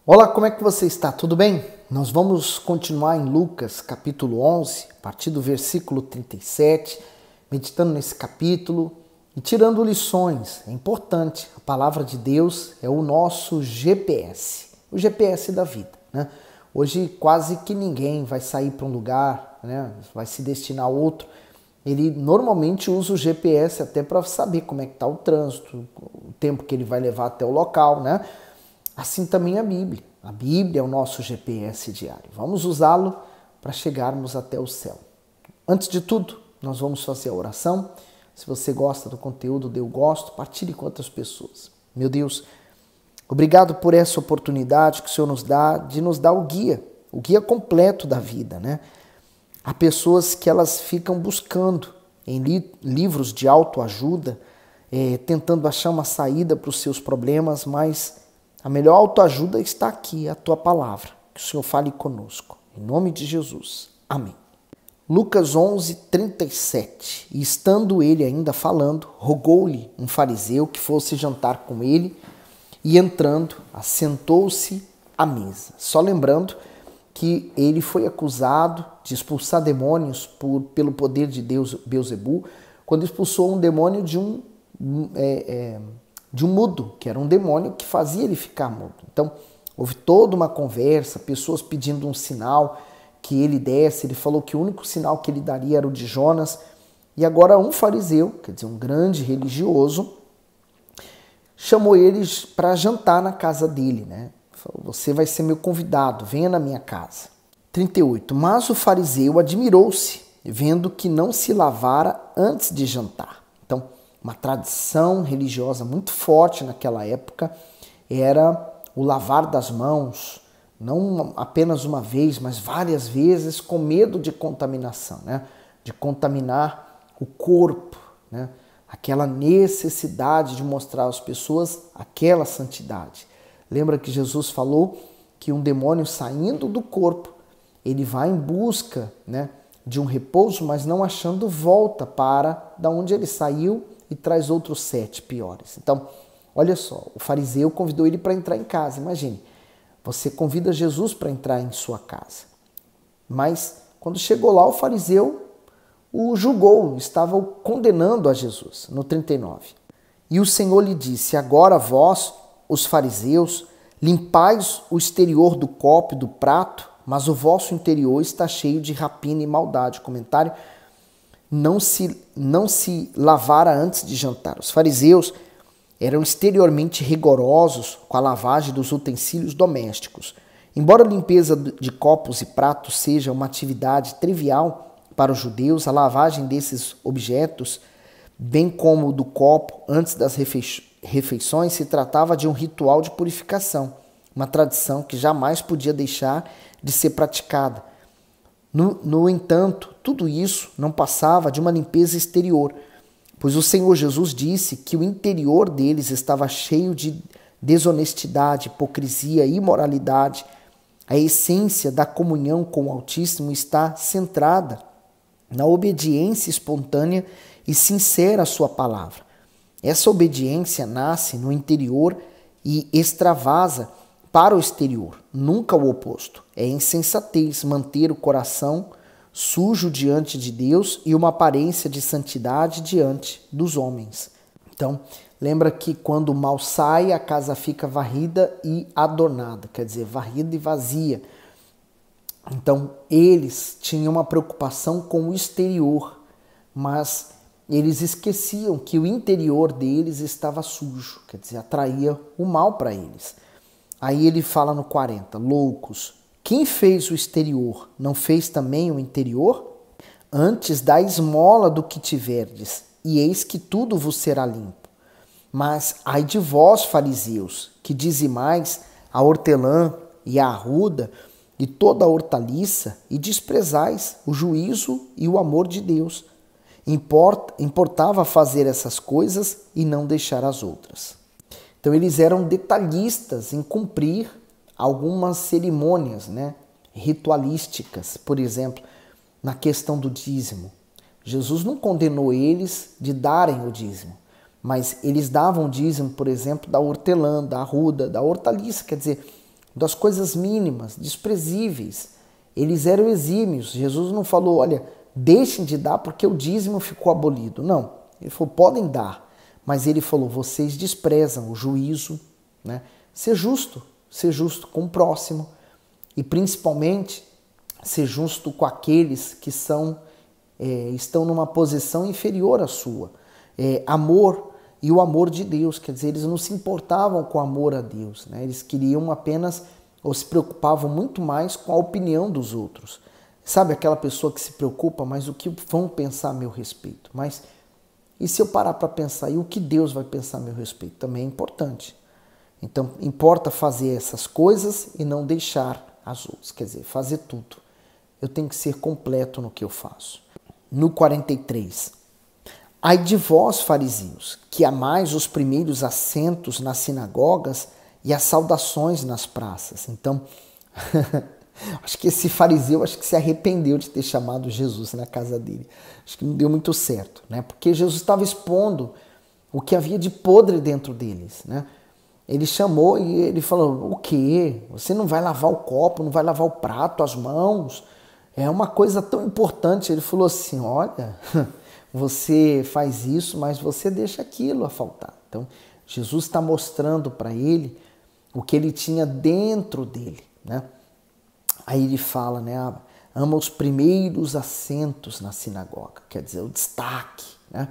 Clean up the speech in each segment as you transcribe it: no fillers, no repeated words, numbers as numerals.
Olá, como é que você está? Tudo bem? Nós vamos continuar em Lucas, capítulo 11, a partir do versículo 37, meditando nesse capítulo e tirando lições. É importante, a palavra de Deus é o nosso GPS, o GPS da vida, né? Hoje quase que ninguém vai sair para um lugar, né? Vai se destinar a outro. Ele normalmente usa o GPS até para saber como é que está o trânsito, o tempo que ele vai levar até o local, né? Assim também a Bíblia. A Bíblia é o nosso GPS diário. Vamos usá-lo para chegarmos até o céu. Antes de tudo, nós vamos fazer a oração. Se você gosta do conteúdo, dê o gosto, partilhe com outras pessoas. Meu Deus, obrigado por essa oportunidade que o Senhor nos dá de nos dar o guia completo da vida, né? Há pessoas que elas ficam buscando em livros de autoajuda, tentando achar uma saída para os seus problemas, mas a melhor autoajuda está aqui, a tua palavra. Que o Senhor fale conosco. Em nome de Jesus. Amém. Lucas 11, 37. E estando ele ainda falando, rogou-lhe um fariseu que fosse jantar com ele, e entrando, assentou-se à mesa. Só lembrando que ele foi acusado de expulsar demônios pelo poder de Deus, Beelzebu, quando expulsou um demônio de um mudo, que era um demônio que fazia ele ficar mudo. Então, houve toda uma conversa, pessoas pedindo um sinal que ele desse. Ele falou que o único sinal que ele daria era o de Jonas. E agora um fariseu, quer dizer, um grande religioso, chamou eles para jantar na casa dele, né? Falou, você vai ser meu convidado, venha na minha casa. 38. Mas o fariseu admirou-se, vendo que não se lavara antes de jantar. Então, uma tradição religiosa muito forte naquela época era o lavar das mãos, não apenas uma vez, mas várias vezes, com medo de contaminação, né? De contaminar o corpo, né? Aquela necessidade de mostrar às pessoas aquela santidade. Lembra que Jesus falou que um demônio saindo do corpo, ele vai em busca, né, de um repouso, mas não achando volta para da onde ele saiu e traz outros 7 piores. Então, olha só, o fariseu convidou ele para entrar em casa. Imagine, você convida Jesus para entrar em sua casa. Mas, quando chegou lá, o fariseu o julgou, estava o condenando a Jesus, no 39. E o Senhor lhe disse, agora vós, os fariseus, limpais o exterior do copo e do prato, mas o vosso interior está cheio de rapina e maldade. Comentário: não se lavara antes de jantar. Os fariseus eram exteriormente rigorosos com a lavagem dos utensílios domésticos. Embora a limpeza de copos e pratos seja uma atividade trivial para os judeus, a lavagem desses objetos, bem como do copo antes das refeições, se tratava de um ritual de purificação, uma tradição que jamais podia deixar de ser praticada. No entanto, tudo isso não passava de uma limpeza exterior, pois o Senhor Jesus disse que o interior deles estava cheio de desonestidade, hipocrisia e imoralidade. A essência da comunhão com o Altíssimo está centrada na obediência espontânea e sincera à sua palavra. Essa obediência nasce no interior e extravasa para o exterior, nunca o oposto. É insensatez manter o coração sujo diante de Deus e uma aparência de santidade diante dos homens. Então, lembra que quando o mal sai, a casa fica varrida e adornada, quer dizer, varrida e vazia. Então, eles tinham uma preocupação com o exterior, mas eles esqueciam que o interior deles estava sujo, quer dizer, atraía o mal para eles. Aí ele fala no 40, loucos, quem fez o exterior, não fez também o interior? Antes dá esmola do que tiverdes, e eis que tudo vos será limpo. Mas ai de vós, fariseus, que dizimais a hortelã e a arruda e toda a hortaliça, e desprezais o juízo e o amor de Deus. Importava fazer essas coisas e não deixar as outras. Então eles eram detalhistas em cumprir algumas cerimônias, né, ritualísticas. Por exemplo, na questão do dízimo. Jesus não condenou eles de darem o dízimo, mas eles davam o dízimo, por exemplo, da hortelã, da arruda, da hortaliça, quer dizer, das coisas mínimas, desprezíveis. Eles eram exímios. Jesus não falou, olha, deixem de dar porque o dízimo ficou abolido. Não, ele falou, podem dar. Mas ele falou, vocês desprezam o juízo, né? Ser justo com o próximo e principalmente ser justo com aqueles que estão numa posição inferior à sua. Amor e o amor de Deus, quer dizer, eles não se importavam com o amor a Deus, né? Eles queriam apenas, ou se preocupavam muito mais com a opinião dos outros. Sabe aquela pessoa que se preocupa, mas o que vão pensar a meu respeito? Mas e se eu parar para pensar, e o que Deus vai pensar a meu respeito? Também é importante. Então, importa fazer essas coisas e não deixar as outras, quer dizer, fazer tudo. Eu tenho que ser completo no que eu faço. No 43, ai de vós, fariseus, que amais os primeiros assentos nas sinagogas e as saudações nas praças. Então, acho que esse fariseu se arrependeu de ter chamado Jesus na casa dele. Acho que não deu muito certo, né? Porque Jesus estava expondo o que havia de podre dentro deles, né? Ele chamou e ele falou, o quê? Você não vai lavar o copo, não vai lavar o prato, as mãos? É uma coisa tão importante. Ele falou assim, olha, você faz isso, mas você deixa aquilo a faltar. Então, Jesus está mostrando para ele o que ele tinha dentro dele, né? Aí ele fala, né, ama os primeiros assentos na sinagoga, quer dizer, o destaque, né?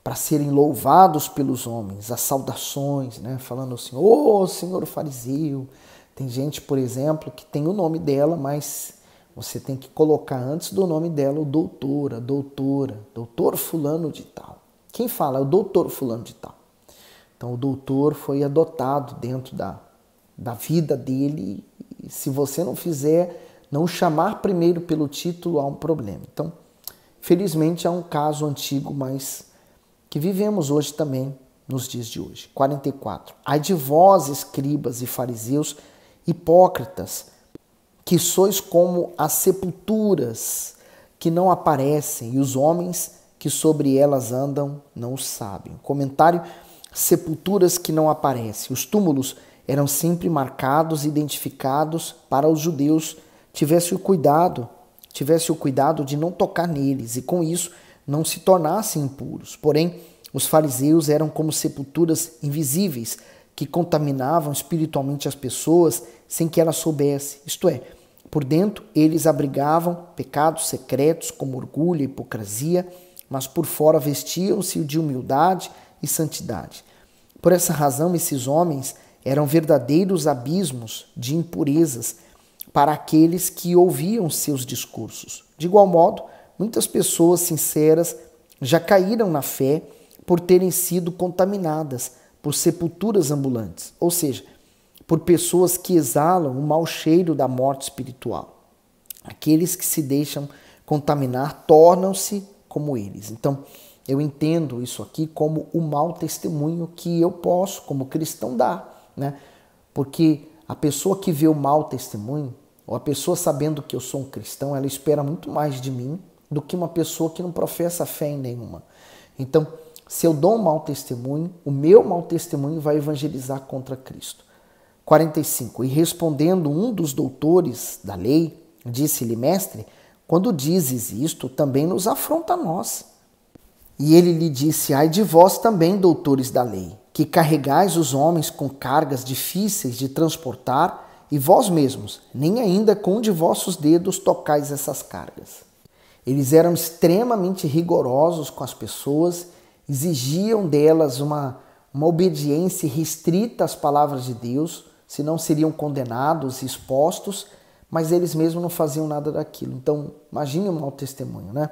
Para serem louvados pelos homens, as saudações, né? Falando assim, ô senhor fariseu. Tem gente, por exemplo, que tem o nome dela, mas você tem que colocar antes do nome dela o doutora, doutor fulano de tal. Quem fala é o doutor fulano de tal. Então o doutor foi adotado dentro da vida dele. E se você não fizer, não chamar primeiro pelo título, há um problema. Então, felizmente, é um caso antigo, mas que vivemos hoje também, nos dias de hoje. 44. Ai de vós, escribas e fariseus, hipócritas, que sois como as sepulturas que não aparecem, e os homens que sobre elas andam não o sabem. Comentário, sepulturas que não aparecem. Os túmulos eram sempre marcados, identificados para os judeus. Tivesse o cuidado de não tocar neles, e com isso não se tornassem impuros. Porém, os fariseus eram como sepulturas invisíveis que contaminavam espiritualmente as pessoas sem que elas soubessem. Isto é, por dentro eles abrigavam pecados secretos como orgulho e hipocrisia, mas por fora vestiam-se de humildade e santidade. Por essa razão, esses homens eram verdadeiros abismos de impurezas para aqueles que ouviam seus discursos. De igual modo, muitas pessoas sinceras já caíram na fé por terem sido contaminadas por sepulturas ambulantes, ou seja, por pessoas que exalam o mau cheiro da morte espiritual. Aqueles que se deixam contaminar tornam-se como eles. Então, eu entendo isso aqui como o mau testemunho que eu posso, como cristão, dar, né? Porque a pessoa que vê o mau testemunho, ou a pessoa sabendo que eu sou um cristão, ela espera muito mais de mim do que uma pessoa que não professa fé em nenhuma. Então, se eu dou um mau testemunho, o meu mau testemunho vai evangelizar contra Cristo. 45. E respondendo um dos doutores da lei, disse-lhe, mestre, quando dizes isto, também nos afronta a nós. E ele lhe disse, ai de vós também, doutores da lei, que carregais os homens com cargas difíceis de transportar, e vós mesmos, nem ainda com um de vossos dedos tocais essas cargas. Eles eram extremamente rigorosos com as pessoas, exigiam delas uma obediência restrita às palavras de Deus, senão seriam condenados e expostos, mas eles mesmos não faziam nada daquilo. Então, imagine um mau testemunho, né?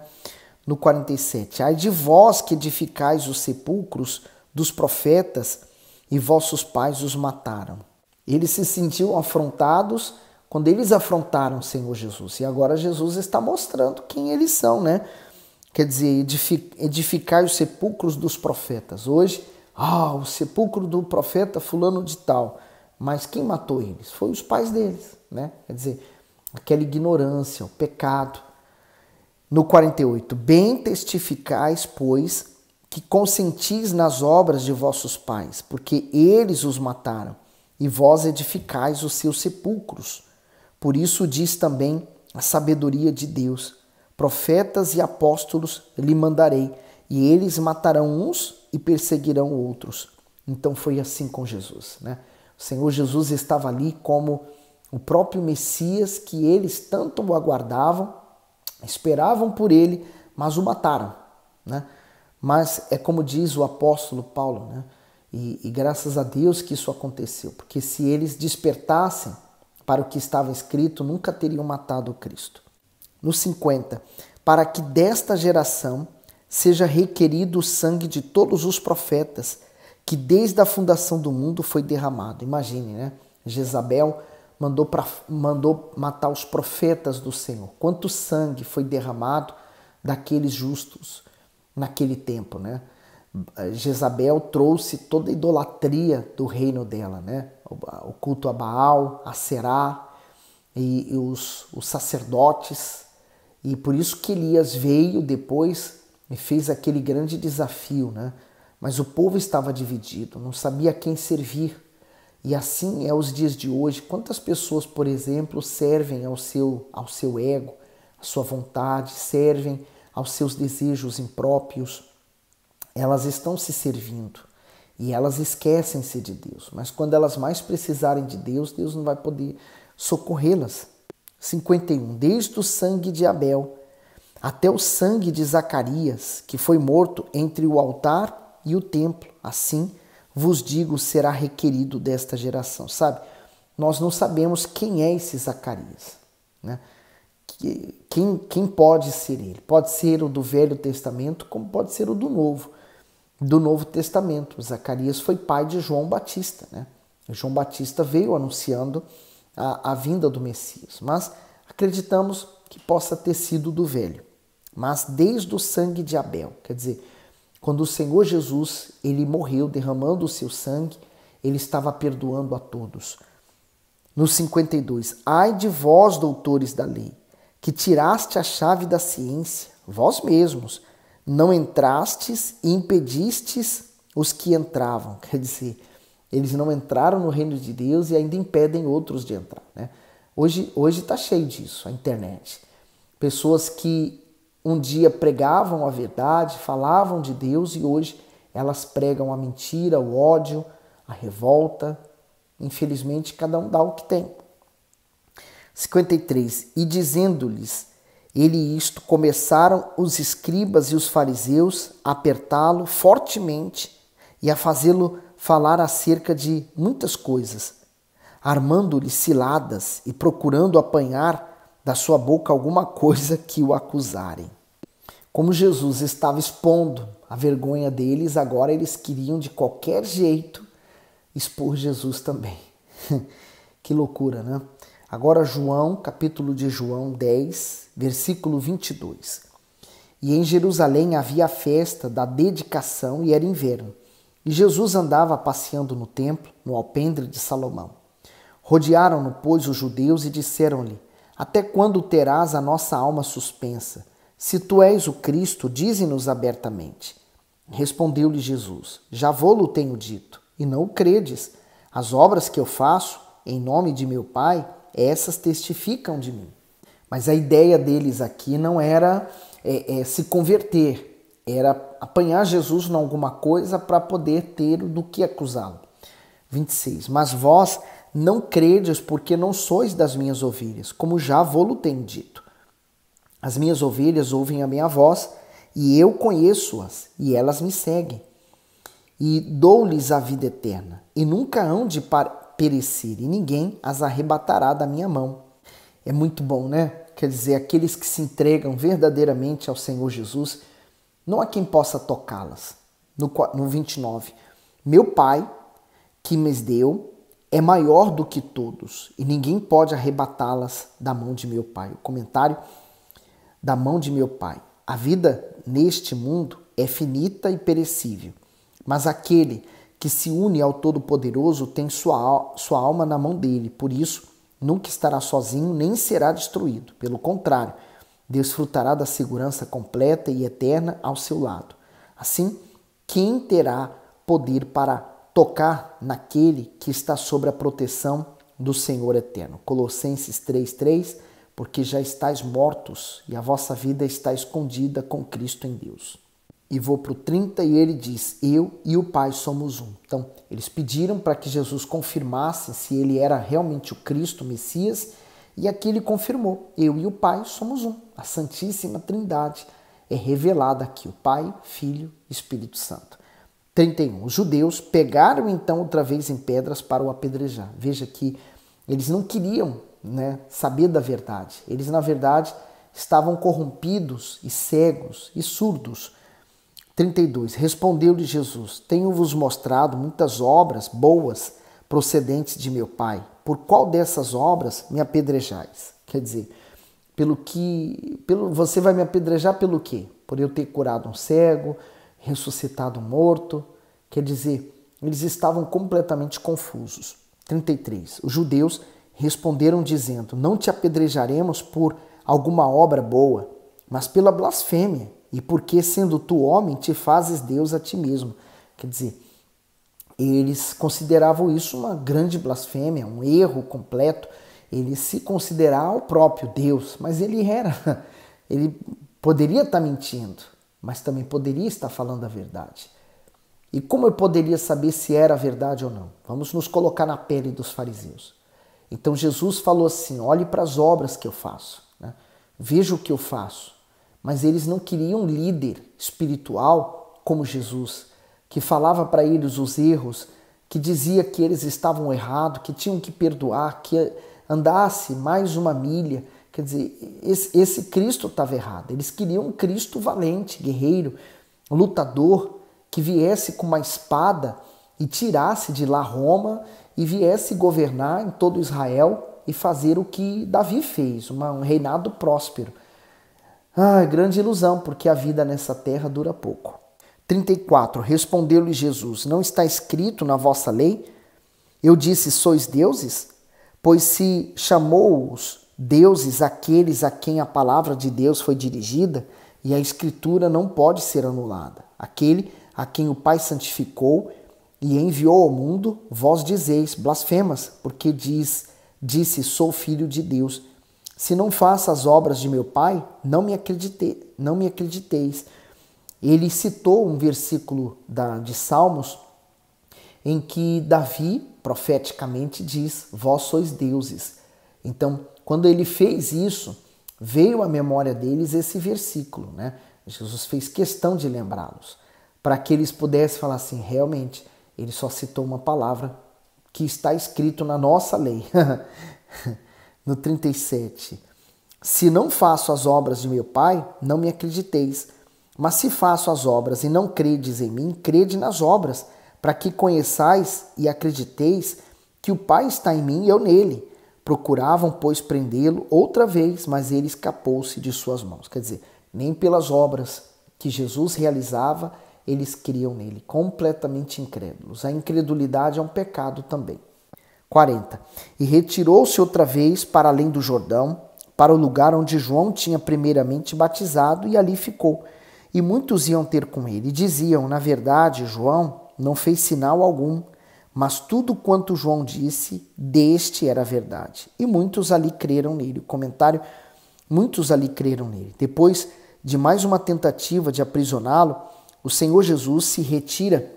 No 47, ai de vós que edificais os sepulcros dos profetas e vossos pais os mataram. Eles se sentiam afrontados quando eles afrontaram o Senhor Jesus. E agora Jesus está mostrando quem eles são, né? Quer dizer, edificar os sepulcros dos profetas. Hoje, o sepulcro do profeta fulano de tal. Mas quem matou eles? Foi os pais deles, né? Quer dizer, aquela ignorância, o pecado. No 48, bem testificais, pois, que consentis nas obras de vossos pais, porque eles os mataram, e vós edificais os seus sepulcros. Por isso diz também a sabedoria de Deus: profetas e apóstolos lhe mandarei, e eles matarão uns e perseguirão outros. Então foi assim com Jesus, né? O Senhor Jesus estava ali como o próprio Messias que eles tanto o aguardavam, esperavam por ele, mas o mataram, né? Mas é como diz o apóstolo Paulo, né? E graças a Deus que isso aconteceu, porque se eles despertassem para o que estava escrito, nunca teriam matado o Cristo. No 50, para que desta geração seja requerido o sangue de todos os profetas, que desde a fundação do mundo foi derramado. Imagine, né? Jezabel mandou matar os profetas do Senhor. Quanto sangue foi derramado daqueles justos naquele tempo, né? Jezabel trouxe toda a idolatria do reino dela, né? O culto a Baal, a Será e os sacerdotes. E por isso que Elias veio depois e fez aquele grande desafio, né? Mas o povo estava dividido, não sabia a quem servir. E assim é os dias de hoje. Quantas pessoas, por exemplo, servem ao seu ego, à sua vontade, servem aos seus desejos impróprios. Elas estão se servindo e elas esquecem-se de Deus. Mas quando elas mais precisarem de Deus, Deus não vai poder socorrê-las. 51. Desde o sangue de Abel até o sangue de Zacarias, que foi morto entre o altar e o templo. Assim vos digo, será requerido desta geração. Sabe? Nós não sabemos quem é esse Zacarias, né? Quem pode ser ele? Pode ser o do Velho Testamento, como pode ser o do Novo Testamento. Zacarias foi pai de João Batista, né? João Batista veio anunciando a vinda do Messias, mas acreditamos que possa ter sido do Velho. Mas desde o sangue de Abel, quer dizer, quando o Senhor Jesus ele morreu derramando o seu sangue, ele estava perdoando a todos. No 52, ai de vós, doutores da lei, que tiraste a chave da ciência, vós mesmos, não entrastes e impedistes os que entravam. Quer dizer, eles não entraram no reino de Deus e ainda impedem outros de entrar, né? Hoje está cheio disso, a internet. Pessoas que um dia pregavam a verdade, falavam de Deus e hoje elas pregam a mentira, o ódio, a revolta. Infelizmente, cada um dá o que tem. 53. E dizendo-lhes ele isto, começaram os escribas e os fariseus a apertá-lo fortemente e a fazê-lo falar acerca de muitas coisas, armando-lhe ciladas e procurando apanhar da sua boca alguma coisa que o acusarem. Como Jesus estava expondo a vergonha deles, agora eles queriam de qualquer jeito expor Jesus também. Que loucura, né? Agora João, capítulo de João 10, versículo 22. E em Jerusalém havia a festa da dedicação e era inverno. E Jesus andava passeando no templo, no alpendre de Salomão. Rodearam-no, pois, os judeus e disseram-lhe: até quando terás a nossa alma suspensa? Se tu és o Cristo, dize-nos abertamente. Respondeu-lhe Jesus: já vô-lo tenho dito, e não o credes. As obras que eu faço, em nome de meu Pai, essas testificam de mim. Mas a ideia deles aqui não era se converter, era apanhar Jesus em alguma coisa para poder ter do que acusá-lo. 26. Mas vós não credes porque não sois das minhas ovelhas, como já vô-lo tenho dito. As minhas ovelhas ouvem a minha voz, e eu conheço-as, e elas me seguem. E dou-lhes a vida eterna, e nunca hão de perecer, e ninguém as arrebatará da minha mão. É muito bom, né? Quer dizer, aqueles que se entregam verdadeiramente ao Senhor Jesus, não há quem possa tocá-las. No 29, meu Pai, que me deu, é maior do que todos, e ninguém pode arrebatá-las da mão de meu Pai. O comentário: da mão de meu Pai. A vida neste mundo é finita e perecível, mas aquele que se une ao Todo-Poderoso tem sua alma na mão dele. Por isso, nunca estará sozinho nem será destruído. Pelo contrário, desfrutará da segurança completa e eterna ao seu lado. Assim, quem terá poder para tocar naquele que está sob a proteção do Senhor eterno. Colossenses 3:3, porque já estáis mortos e a vossa vida está escondida com Cristo em Deus. E vou para o 30 e ele diz, eu e o Pai somos um. Então, eles pediram para que Jesus confirmasse se ele era realmente o Cristo, o Messias, e aqui ele confirmou, eu e o Pai somos um. A Santíssima Trindade é revelada aqui, o Pai, Filho e Espírito Santo. 31. Os judeus pegaram então outra vez em pedras para o apedrejar. Veja que eles não queriam, saber da verdade. Eles, na verdade, estavam corrompidos e cegos e surdos. 32. Respondeu-lhe Jesus, tenho-vos mostrado muitas obras boas procedentes de meu Pai. Por qual dessas obras me apedrejais? Quer dizer, você vai me apedrejar pelo quê? Por eu ter curado um cego, ressuscitado um morto. Quer dizer, eles estavam completamente confusos. 33. Os judeus responderam dizendo, não te apedrejaremos por alguma obra boa, mas pela blasfêmia, e porque, sendo tu homem, te fazes Deus a ti mesmo. Quer dizer, eles consideravam isso uma grande blasfêmia, um erro completo. Ele se considerava o próprio Deus, mas ele poderia estar mentindo, mas também poderia estar falando a verdade. E como eu poderia saber se era verdade ou não? Vamos nos colocar na pele dos fariseus. Então Jesus falou assim, olhe para as obras que eu faço, veja o que eu faço. Mas eles não queriam um líder espiritual como Jesus, que falava para eles os erros, que dizia que eles estavam errados, que tinham que perdoar, que andasse mais uma milha. Quer dizer, esse Cristo estava errado. Eles queriam um Cristo valente, guerreiro, lutador, que viesse com uma espada e tirasse de lá Roma e viesse governar em todo Israel e fazer o que Davi fez, um reinado próspero. Grande ilusão, porque a vida nessa terra dura pouco. 34. Respondeu-lhe Jesus, não está escrito na vossa lei? Eu disse, sois deuses? Pois se chamou-os deuses aqueles a quem a palavra de Deus foi dirigida, e a Escritura não pode ser anulada. Aquele a quem o Pai santificou e enviou ao mundo, vós dizeis, blasfemas, porque disse, sou filho de Deus. Se não faço as obras de meu Pai, não me acrediteis. Ele citou um versículo de Salmos em que Davi profeticamente diz, vós sois deuses. Então, quando ele fez isso, veio à memória deles esse versículo, Jesus fez questão de lembrá-los, para que eles pudessem falar assim, realmente, ele só citou uma palavra que está escrito na nossa lei. No 37, se não faço as obras de meu Pai, não me acrediteis. Mas se faço as obras e não credes em mim, crede nas obras, para que conheçais e acrediteis que o Pai está em mim e eu nele. Procuravam, pois, prendê-lo outra vez, mas ele escapou-se de suas mãos. Quer dizer, nem pelas obras que Jesus realizava, eles criam nele, completamente incrédulos. A incredulidade é um pecado também. 40. E retirou-se outra vez para além do Jordão, para o lugar onde João tinha primeiramente batizado, e ali ficou. E muitos iam ter com ele, e diziam, na verdade, João não fez sinal algum, mas tudo quanto João disse, deste era verdade. E muitos ali creram nele. O comentário, muitos ali creram nele. Depois de mais uma tentativa de aprisioná-lo, o Senhor Jesus se retira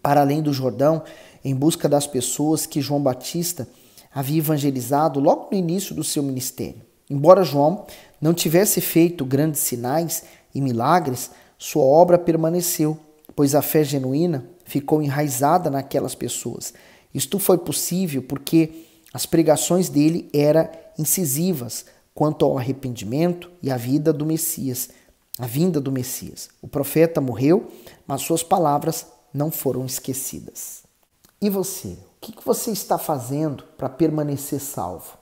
para além do Jordão, em busca das pessoas que João Batista havia evangelizado logo no início do seu ministério. Embora João não tivesse feito grandes sinais e milagres, sua obra permaneceu, pois a fé genuína ficou enraizada naquelas pessoas. Isto foi possível porque as pregações dele eram incisivas quanto ao arrependimento e à vida do Messias, a vinda do Messias. O profeta morreu, mas suas palavras não foram esquecidas. E você? O que você está fazendo para permanecer salvo?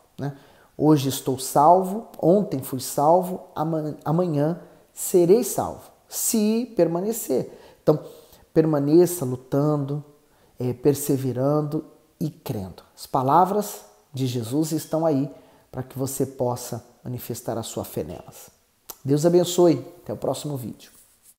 Hoje estou salvo, ontem fui salvo, amanhã serei salvo, se permanecer. Então, permaneça lutando, perseverando e crendo. As palavras de Jesus estão aí para que você possa manifestar a sua fé nelas. Deus abençoe. Até o próximo vídeo.